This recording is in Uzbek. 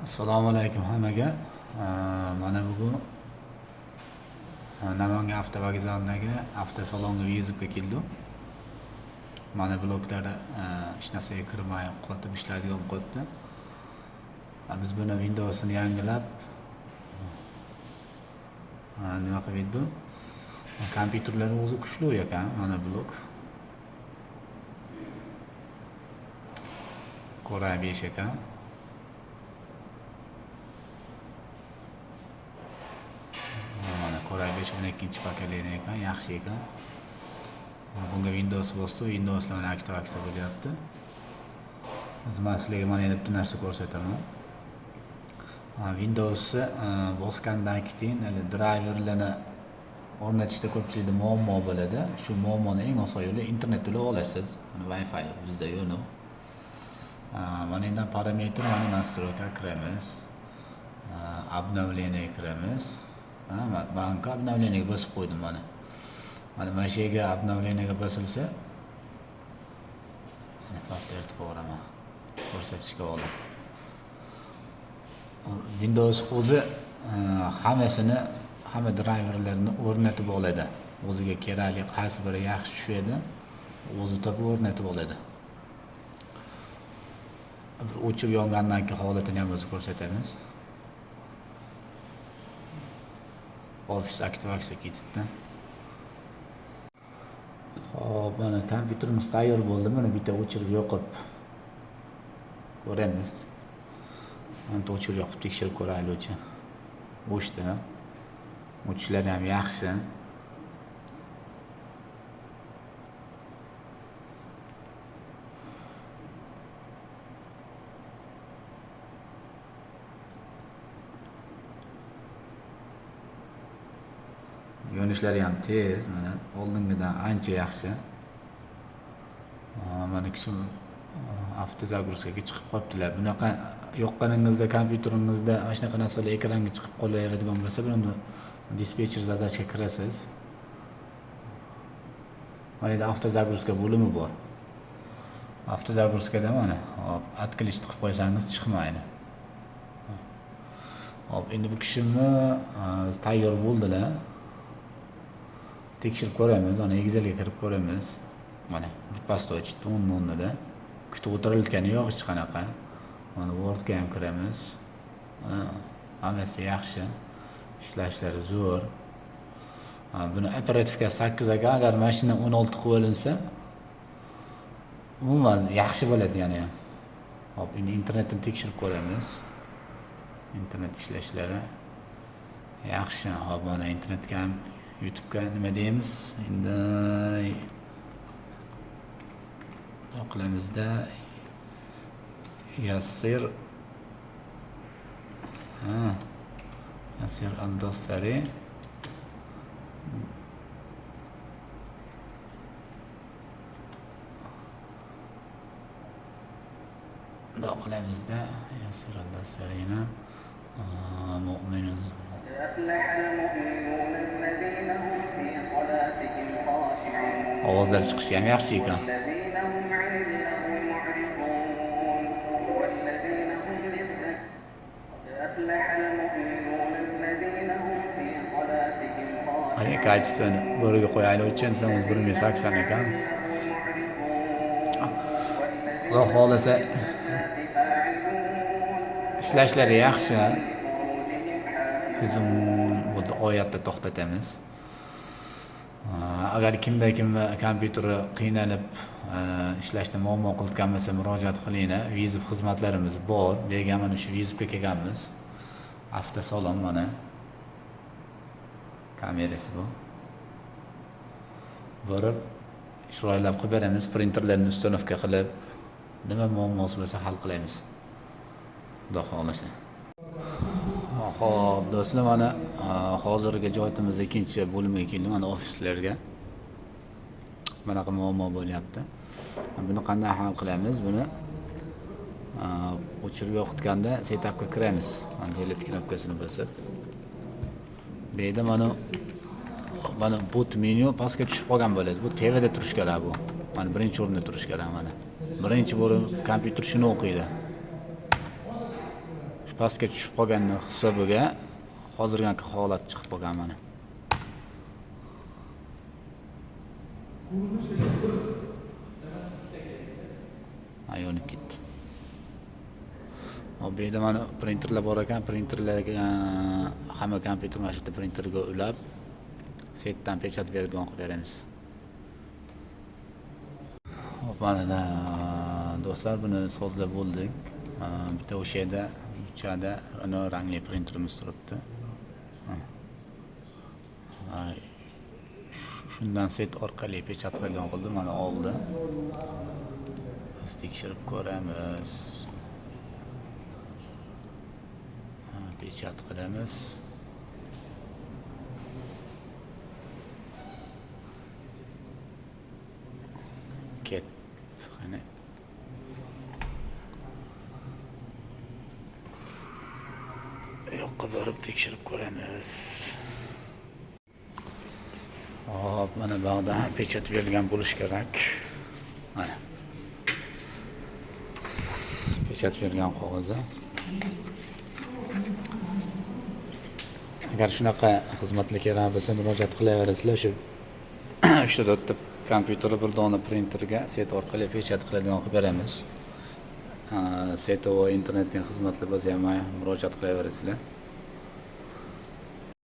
Assalomu alaykum hammaga. Mana bugun Namangan avtovokzalidagi avtosalonga vizitga keldim. Mana bloklari hech narsaga kirmay qotib ishlaydigan qo'yibdi. Biz buni Windows'ni yangilab nima qildik? Kompyuterlari o'zi kuchli ekan, mana blok. Core i5 ekan. Core i5 12 paketli ekan, yaxshi ekan. Bunga Windows bosdi, Windows bilan aktivatsiya bo'lyapti. Men sizlarga mana endi bitta narsa ko'rsataman. Windows bosgandan keyin driverlarni o'rnatishda ko'pchilikda muammo bo'ladi. Shu muammoni eng oson yo'li internet to'lab olasiz. Wi-Fi bizda yo'q. Mana endi parametr, mana настройка kiramiz. Обновление kiramiz. Banka обновлениеga bosib qo'ydim mana. Mana shu yerga обновлениеga bosilsa, mana paxta qo'raman. Ko'rsatishga oldim. Windows o'zi hamma driverlarni o'rnatib oladi. O'ziga kerakli qaysi biri yaxshi tushadi, o'zi topib o'rnatib oladi. O'chib yongandan keyin holatini ham o'zi ko'rsatamiz. Ofis aktivatsiya ketdi. Hop, mana kompyuterimiz tayyor bo'ldi. Mana bitta o'chirib yoqib ko'ramiz. Mana o'chirib yoqib tekshirib ko'raylik. O'chdi. O'chishlari ham yaxshi. Yo'nishlari ham tez, mana oldingidan ancha yaxshi. Mana kishim avtozagruzkaga chiqib qolibdilar. Bunaqa yoqqaningizda kompyuteringizda mana shunaqa narsalar ekranga chiqib qolaveradigan bo'lsa, buni dispetcher zadachga kirasiz. Mana endi avtozagruzka bo'limi bor. Avtozagruzkada mana hop atklist qilib qo'ysangiz chiqmaydi. Hop, endi bu kishimni tayyor bo'ldilar. Tekshirib ko'ramiz, mana Excelga kirib ko'ramiz. Mana pastoch o'nda kutib o'tirilgani yo'q hech qanaqa. Mana Wordga ham kiramiz. Hammasi yaxshi. Ishlashlari zo'r. Buni operativka 8 ga agar mashina 16 qilib olinsa, umuman yaxshi bo'ladi yana ham. Hop, endi internetni tekshirib ko'ramiz. Internet ishlashlari yaxshi. Hop, mana internetga ham YouTube'ga nima deymiz? Endi oqilamizda Yasir al-Dossari oqilamizda Yasir al-Dossarina mu'minun ovozlar chiqishi ham yaxshi ekan. Ana qaytisini bo'riga qo'yaylik uchun sanamiz 180 ekan. Xudo xolasa ishlashlari yaxshi. Biz bu oyatda to'xtatamiz. Agar kimda kompyuteri qiynalib ishlashda muammo qilayotgan bo'lsa, murojaat qilinglar. Vizib xizmatlarimiz bor. Bergan mana shu vizibga kelganmiz. Avtosalon mana kamerasi bu. Borib chiroylab qilib beramiz. Printerlarni ustanovka qilib, nima muammosi bo'lsa hal qilamiz. Xudo xolasa. Xo'p, do'stlar, mana hozirgi joyimizda ikkinchi bo'limga keldim, mana ofislarga. Bunaqa muammo bo'lyapti. Buni qanday hal qilamiz? Buni o'chirib yoqitganda setupga kiramiz. Mana delete knopkasini bosib. Bu yerda mana boot menyu pastga tushib qolgan bo'ladi. Bu TVda turish kerak bu. Mana birinchi o'rinda turish kerak mana. Birinchi bo'lib kompyuter shuni o'qiydi. pastga tushib qolganning hisobiga hozirgi holat chiqib qolgan mana. Ayonib ketdi. Bu yerda mana printerlar bor ekan, printerlarga hamma kompyuter mana shu yerda printerga ulab, setdan pechat beradigan qilib beramiz. Hop, mana do'stlar, buni sozlab bo'ldik. Bitta o'sha yerda uchada ana rangli printerimiz turibdi. Shundan set orqali pechat qiladigan qildim, mana oldi. Biz tekshirib ko'ramiz. Pechat qilamiz. Ket. Qani. Yo'qqa borib tekshirib ko'ramiz. Hop, mana bu yerda pechat berilgan bo'lish kerak. Mana. Pechat berilgan qog'ozi. Agar shunaqa xizmatlar kerak bo'lsa, murojaat qilaverasizlar. O'sha 3 ta kompyuterni bir dona printerga set orqali pechat qiladigan qilib beramiz. Set va internetning xizmatlar bo'lsa ham murojaat qilaverasizlar.